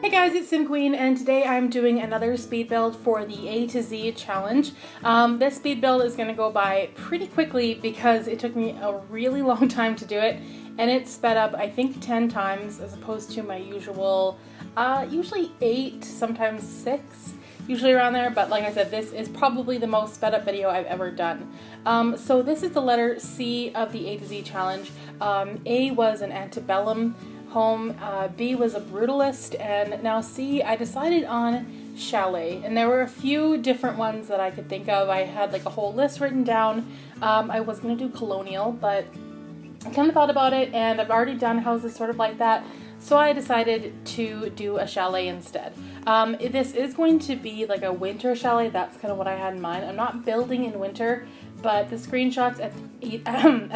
Hey guys, it's SimQueen, and today I'm doing another speed build for the A to Z challenge. This speed build is going to go by pretty quickly because it took me a really long time to do it, and it's sped up I think 10 times as opposed to my usual, usually 8, sometimes 6, usually around there, but like I said, this is probably the most sped up video I've ever done. So this is the letter C of the A to Z challenge. A was an antebellum home, B was a brutalist, and now C, I decided on Chalet, and there were a few different ones that I could think of. I had like a whole list written down. I was going to do colonial, but I kind of thought about it, and I've already done houses sort of like that, so I decided to do a chalet instead. This is going to be like a winter chalet. That's kind of what I had in mind. I'm not building in winter, but the screenshots at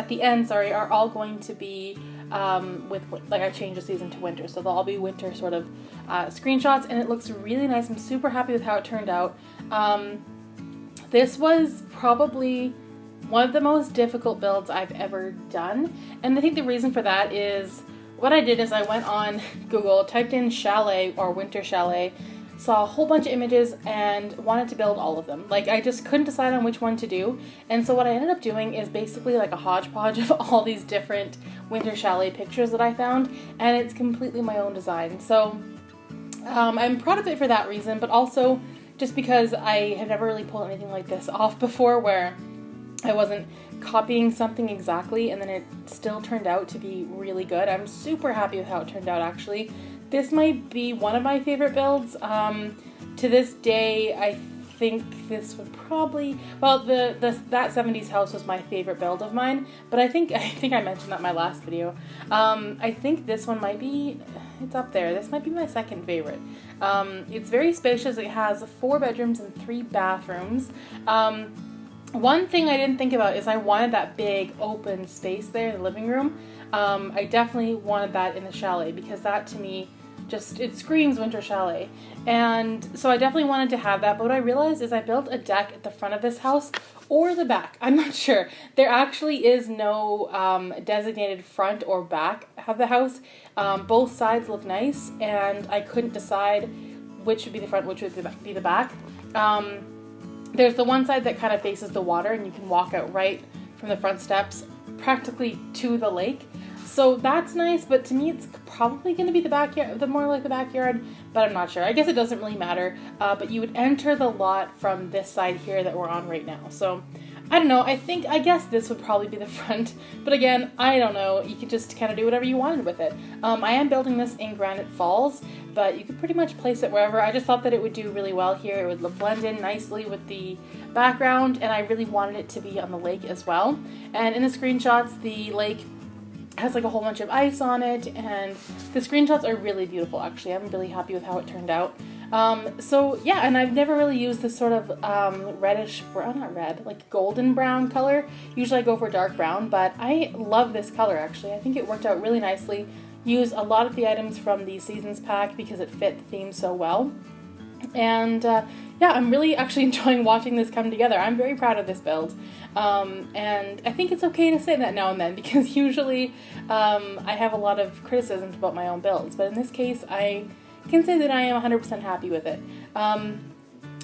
the end, are all going to be like I changed the season to winter, so they'll all be winter sort of screenshots, and it looks really nice. I'm super happy with how it turned out. This was probably one of the most difficult builds I've ever done, and I think the reason for that is what I did is I went on Google, typed in chalet or winter chalet, saw a whole bunch of images, and wanted to build all of them. Like, I just couldn't decide on which one to do, and so what I ended up doing is basically like a hodgepodge of all these different winter chalet pictures that I found, and it's completely my own design. So I'm proud of it for that reason, but also just because I had never really pulled anything like this off before, where I wasn't copying something exactly and then it still turned out to be really good. I'm super happy with how it turned out, actually. This might be one of my favorite builds. To this day, I think this would probably, well, that 70s house was my favorite build of mine, but I think I mentioned that in my last video. I think this one might be, it's up there. This might be my second favorite. It's very spacious. It has 4 bedrooms and 3 bathrooms. One thing I didn't think about is I wanted that big open space there in the living room. I definitely wanted that in the chalet because that to me it screams winter chalet. And so I definitely wanted to have that, but what I realized is I built a deck at the front of this house or the back. I'm not sure. There actually is no designated front or back of the house. Both sides look nice, and I couldn't decide which would be the front, which would be the back. There's the one side that kind of faces the water, and you can walk out right from the front steps practically to the lake. So that's nice, but to me it's probably going to be the backyard, more like the backyard, but I'm not sure. I guess it doesn't really matter, but you would enter the lot from this side here that we're on right now. So I don't know, I guess this would probably be the front, but again, I don't know. You could just kind of do whatever you wanted with it. I am building this in Granite Falls, but you could pretty much place it wherever. I just thought that it would do really well here. It would blend in nicely with the background, and I really wanted it to be on the lake as well. And in the screenshots, the lake has like a whole bunch of ice on it, and the screenshots are really beautiful, actually. I'm really happy with how it turned out. So yeah, and I've never really used this sort of reddish brown, not red, like golden brown color. Usually I go for dark brown, but I love this color, actually. I think it worked out really nicely. Used a lot of the items from the Seasons pack because it fit the theme so well. And yeah, I'm really actually enjoying watching this come together. I'm very proud of this build. And I think it's okay to say that now and then, because usually I have a lot of criticisms about my own builds, but in this case I can say that I am 100% happy with it.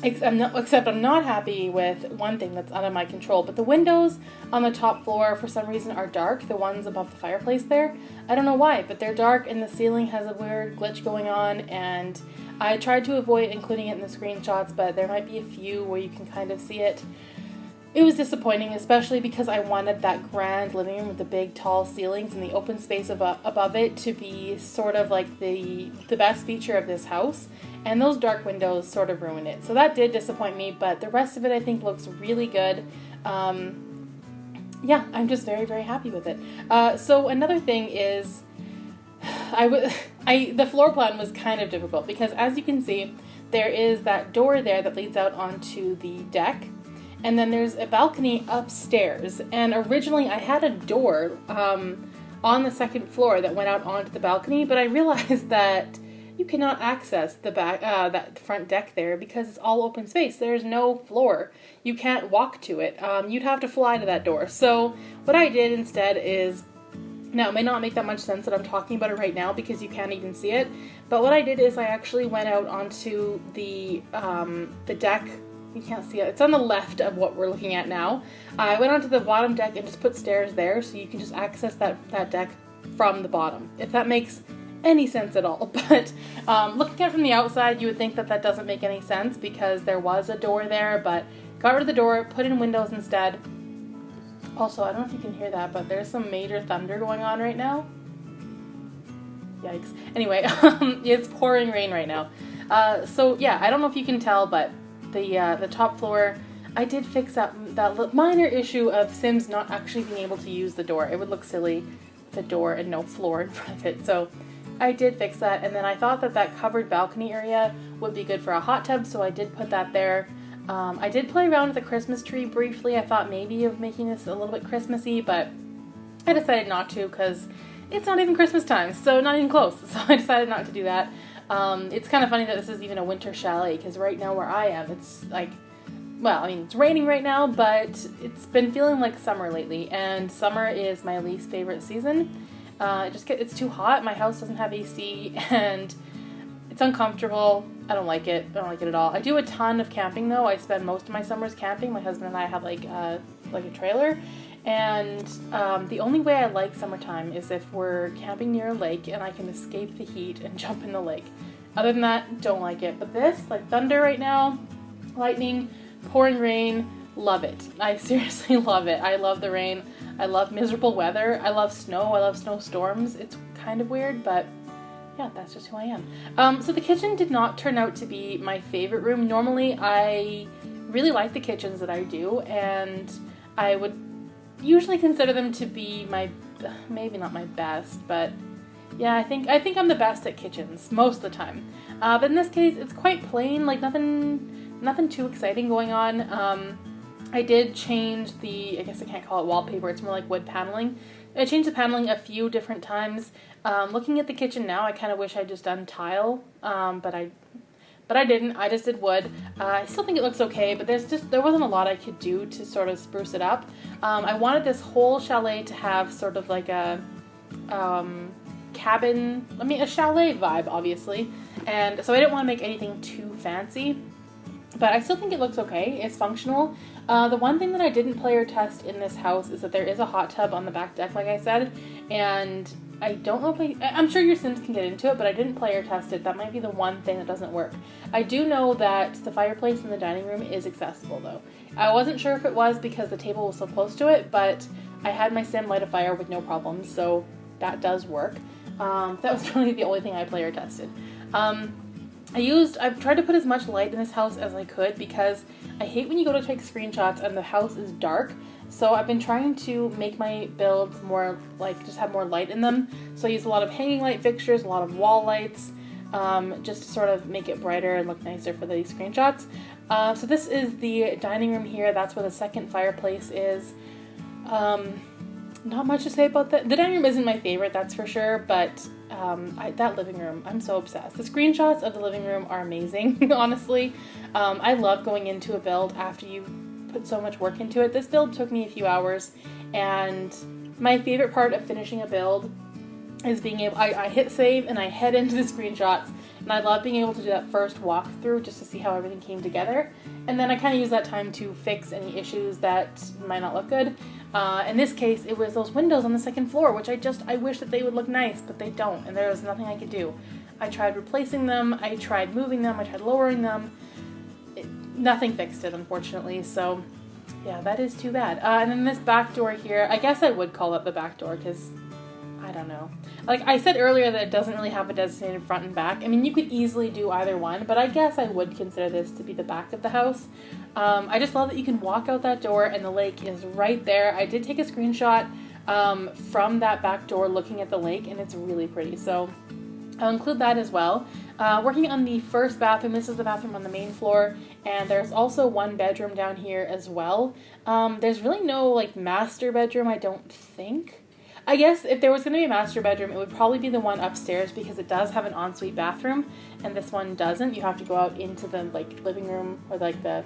Except I'm not happy with one thing that's out of my control, but the windows on the top floor for some reason are dark, the ones above the fireplace there. I don't know why, but they're dark, and the ceiling has a weird glitch going on, and I tried to avoid including it in the screenshots, but there might be a few where you can kind of see it. It was disappointing, especially because I wanted that grand living room with the big tall ceilings and the open space above it to be sort of like the best feature of this house, and those dark windows sort of ruined it. So that did disappoint me, but the rest of it I think looks really good. Yeah, I'm just very, very happy with it. So another thing is the floor plan was kind of difficult because, as you can see, there is that door there that leads out onto the deck. And then there's a balcony upstairs, and originally I had a door on the second floor that went out onto the balcony, but I realized that you cannot access the back that front deck there because it's all open space. There's no floor. You can't walk to it. You'd have to fly to that door. So what I did instead is Now, it may not make that much sense that I'm talking about it right now because you can't even see it, but what I did is I actually went out onto the deck. You can't see it. It's on the left of what we're looking at now. I went onto the bottom deck and just put stairs there so you can just access that deck from the bottom, if that makes any sense at all. But looking at it from the outside, you would think that that doesn't make any sense because there was a door there, but got rid of the door, put in windows instead. Also, I don't know if you can hear that, but there's some major thunder going on right now. Yikes. Anyway, it's pouring rain right now. So yeah, I don't know if you can tell, but the top floor, I did fix that minor issue of Sims not actually being able to use the door. It would look silly with a door and no floor in front of it. So I did fix that, and then I thought that covered balcony area would be good for a hot tub, so I did put that there. I did play around with the Christmas tree briefly. I thought maybe of making this a little bit Christmassy, but I decided not to because it's not even Christmas time, so not even close. So I decided not to do that. It's kind of funny that this is even a winter chalet because right now where I am, it's like, well, I mean, it's raining right now, but it's been feeling like summer lately, and summer is my least favorite season. It's too hot. My house doesn't have AC, and it's uncomfortable. I don't like it. I don't like it at all. I do a ton of camping though. I spend most of my summers camping. My husband and I have like a trailer, and the only way I like summertime is if we're camping near a lake and I can escape the heat and jump in the lake. Other than that, don't like it. But this, like thunder right now, lightning, pouring rain, love it. I seriously love it. I love the rain. I love miserable weather. I love snow. I love snowstorms. It's kind of weird, but yeah, that's just who I am. So the kitchen did not turn out to be my favorite room. Normally, I really like the kitchens that I do, and I would usually consider them to be maybe not my best, but yeah, I think I'm the best at kitchens most of the time. But in this case, it's quite plain, like nothing too exciting going on. I did change I guess I can't call it wallpaper, it's more like wood paneling. I changed the paneling a few different times. Looking at the kitchen now, I kind of wish I'd just done tile, but I didn't. I just did wood. I still think it looks okay, but there wasn't a lot I could do to sort of spruce it up. I wanted this whole chalet to have sort of like a cabin, a chalet vibe, obviously, and so I didn't want to make anything too fancy. But I still think it looks okay. It's functional. The one thing that I didn't play or test in this house is that there is a hot tub on the back deck, like I said, and I don't know if I'm sure your Sims can get into it, but I didn't play or test it. That might be the one thing that doesn't work. I do know that the fireplace in the dining room is accessible, though. I wasn't sure if it was because the table was so close to it, but I had my Sim light a fire with no problems, so that does work. That was really the only thing I play or tested. I've tried to put as much light in this house as I could because I hate when you go to take screenshots and the house is dark. So I've been trying to make my builds more like just have more light in them. So I use a lot of hanging light fixtures, a lot of wall lights, just to sort of make it brighter and look nicer for these screenshots. So this is the dining room here. That's where the second fireplace is. Not much to say about that. The dining room isn't my favorite, that's for sure, but that living room, I'm so obsessed. The screenshots of the living room are amazing, honestly. I love going into a build after you put so much work into it. This build took me a few hours, and my favorite part of finishing a build is being able, I hit save and I head into the screenshots, and I love being able to do that first walkthrough just to see how everything came together, and then I kind of use that time to fix any issues that might not look good. In this case, it was those windows on the second floor, which I wish that they would look nice, but they don't, and there was nothing I could do. I tried replacing them, I tried moving them, I tried lowering them. Nothing fixed it, unfortunately, so yeah, that is too bad. And then this back door here, I guess I would call it the back door, because I don't know. Like I said earlier that it doesn't really have a designated front and back. I mean, you could easily do either one, but I guess I would consider this to be the back of the house. I just love that you can walk out that door and the lake is right there. I did take a screenshot from that back door looking at the lake, and it's really pretty, so I'll include that as well. Working on the first bathroom, this is the bathroom on the main floor, and there's also one bedroom down here as well. There's really no like master bedroom, I don't think. I guess if there was going to be a master bedroom, it would probably be the one upstairs because it does have an ensuite bathroom, and this one doesn't. You have to go out into the living room or the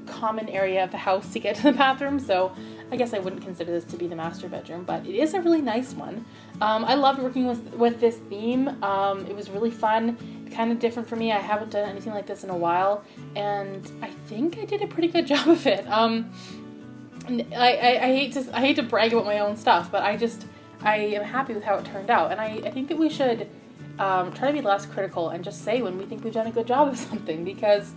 common area of the house to get to the bathroom. So I guess I wouldn't consider this to be the master bedroom, but it is a really nice one. I loved working with this theme. It was really fun, kind of different for me. I haven't done anything like this in a while, and I think I did a pretty good job of it. I hate to brag about my own stuff, but I am happy with how it turned out, and I think that we should try to be less critical and just say when we think we've done a good job of something, because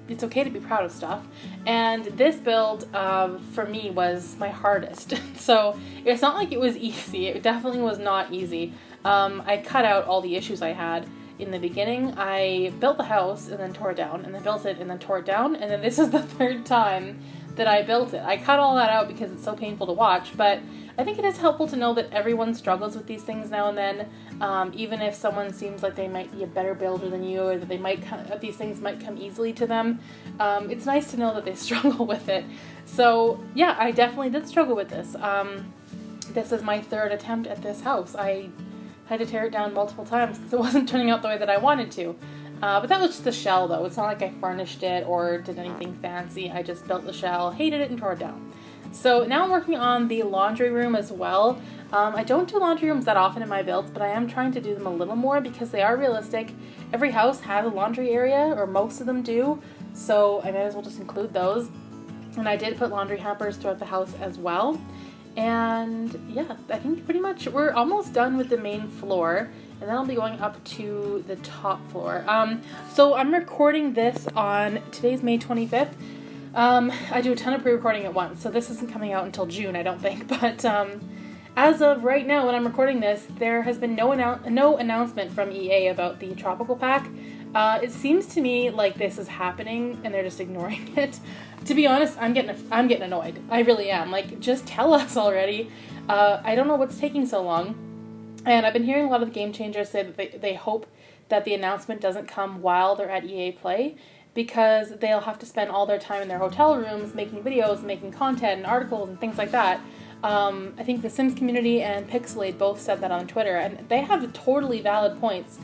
it's okay to be proud of stuff. And this build for me was my hardest, so it's not like it was easy. It definitely was not easy. I cut out all the issues I had in the beginning. I built the house and then tore it down, and then built it and then tore it down, and then this is the third time that I built it. I cut all that out because it's so painful to watch, but I think it is helpful to know that everyone struggles with these things now and then, even if someone seems like they might be a better builder than you, or that these things might come easily to them. It's nice to know that they struggle with it. So yeah, I definitely did struggle with this. This is my third attempt at this house. I had to tear it down multiple times because it wasn't turning out the way that I wanted to. But that was just the shell, though. It's not like I furnished it or did anything fancy. I just built the shell, hated it, and tore it down. So now I'm working on the laundry room as well. I don't do laundry rooms that often in my builds, but I am trying to do them a little more because they are realistic. Every house has a laundry area, or most of them do, so I might as well just include those. And I did put laundry hampers throughout the house as well. And yeah, I think pretty much we're almost done with the main floor, and then I'll be going up to the top floor. So I'm recording this on, today's May 25th. I do a ton of pre-recording at once, so this isn't coming out until June, I don't think, but as of right now when I'm recording this, there has been no announcement from EA about the Tropical Pack. It seems to me like this is happening and they're just ignoring it. To be honest, I'm getting annoyed. I really am. Like, just tell us already. I don't know what's taking so long. And I've been hearing a lot of the game changers say that they hope that the announcement doesn't come while they're at EA Play, because they'll have to spend all their time in their hotel rooms making videos, making content and articles and things like that. I think the Sims community and Pixelate both said that on Twitter, and they have totally valid points.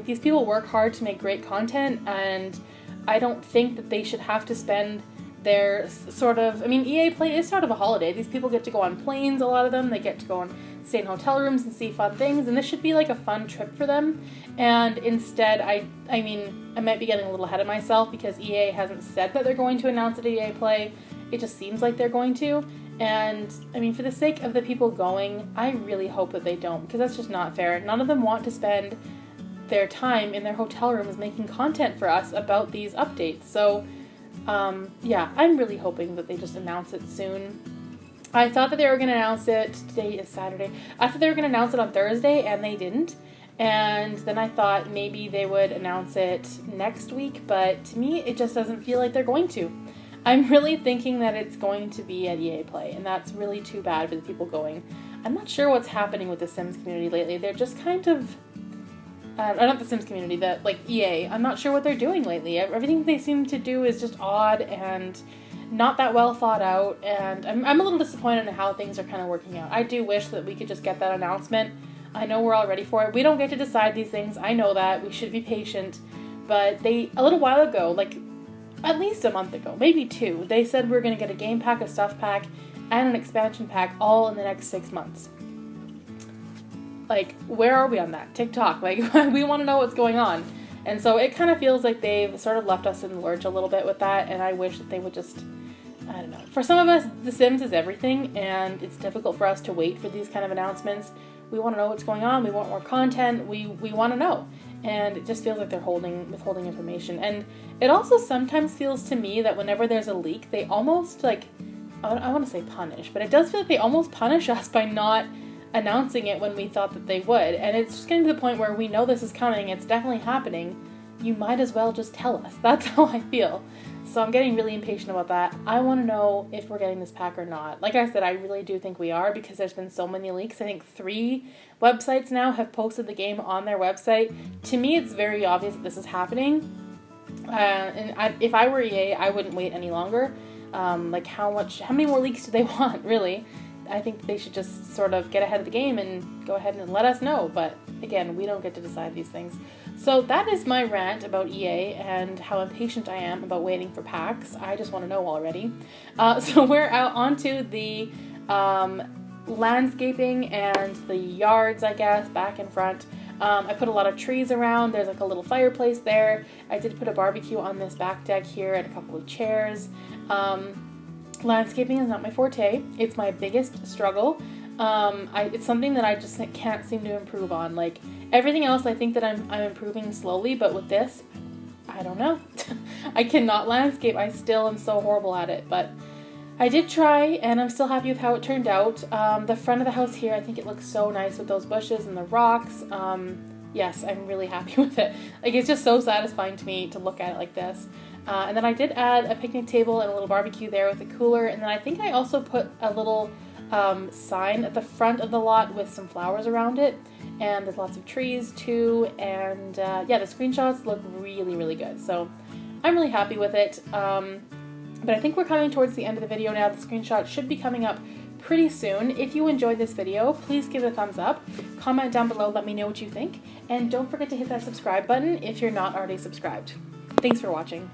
These people work hard to make great content, and I don't think that they should have to spend their EA Play is sort of a holiday. These people get to go on planes, a lot of them. They get to go and stay in hotel rooms and see fun things, and this should be like a fun trip for them. And instead, I might be getting a little ahead of myself because EA hasn't said that they're going to announce it at EA Play. It just seems like they're going to. And, for the sake of the people going, I really hope that they don't, because that's just not fair. None of them want to spend their time in their hotel rooms making content for us about these updates. So, yeah, I'm really hoping that they just announce it soon. I thought that they were going to announce it, today is Saturday, I thought they were going to announce it on Thursday, and they didn't. And then I thought maybe they would announce it next week, but to me, it just doesn't feel like they're going to. I'm really thinking that it's going to be at EA Play, and that's really too bad for the people going. I'm not sure what's happening with the Sims community lately. They're just kind of, not the Sims community, EA. I'm not sure what they're doing lately. Everything they seem to do is just odd and not that well thought out, and I'm a little disappointed in how things are kind of working out. I do wish that we could just get that announcement. I know we're all ready for it. We don't get to decide these things. I know that. We should be patient. But a little while ago, at least a month ago, maybe 2, they said we're going to get a game pack, a stuff pack, and an expansion pack all in the next 6 months. Where are we on that? TikTok. We want to know what's going on. And so it kind of feels like they've sort of left us in the lurch a little bit with that, and I wish that they would just, I don't know. For some of us, The Sims is everything, and it's difficult for us to wait for these kind of announcements. We want to know what's going on. We want more content. We want to know. And it just feels like they're withholding information. And it also sometimes feels to me that whenever there's a leak, they almost, I want to say punish, but it does feel like they almost punish us by not announcing it when we thought that they would. And it's just getting to the point where we know this is coming. It's definitely happening. You might as well just tell us. That's how I feel. So I'm getting really impatient about that. I want to know if we're getting this pack or not. Like I said, I really do think we are, because there's been so many leaks. I think 3 websites now have posted the game on their website. To me, it's very obvious that this is happening. If I were EA, I wouldn't wait any longer. How many more leaks do they want, really? I think they should just sort of get ahead of the game and go ahead and let us know. But again, we don't get to decide these things. So that is my rant about EA and how impatient I am about waiting for packs. I just want to know already. So we're out onto the landscaping and the yards, I guess, back and front. I put a lot of trees around. There's like a little fireplace there. I did put a barbecue on this back deck here and a couple of chairs. Landscaping is not my forte. It's my biggest struggle. It's something that I just can't seem to improve on. Like everything else, I think that I'm improving slowly, but with this, I don't know. I cannot landscape. I still am so horrible at it, but I did try, and I'm still happy with how it turned out. The front of the house here, I think it looks so nice with those bushes and the rocks. Yes, I'm really happy with it. Like, it's just so satisfying to me to look at it like this. And then I did add a picnic table and a little barbecue there with a cooler, and then I think I also put a little sign at the front of the lot with some flowers around it, and there's lots of trees too, and yeah, the screenshots look really, really good. So I'm really happy with it. But I think we're coming towards the end of the video now. The screenshot should be coming up pretty soon. If you enjoyed this video, please give it a thumbs up. Comment down below, let me know what you think. And don't forget to hit that subscribe button if you're not already subscribed. Thanks for watching.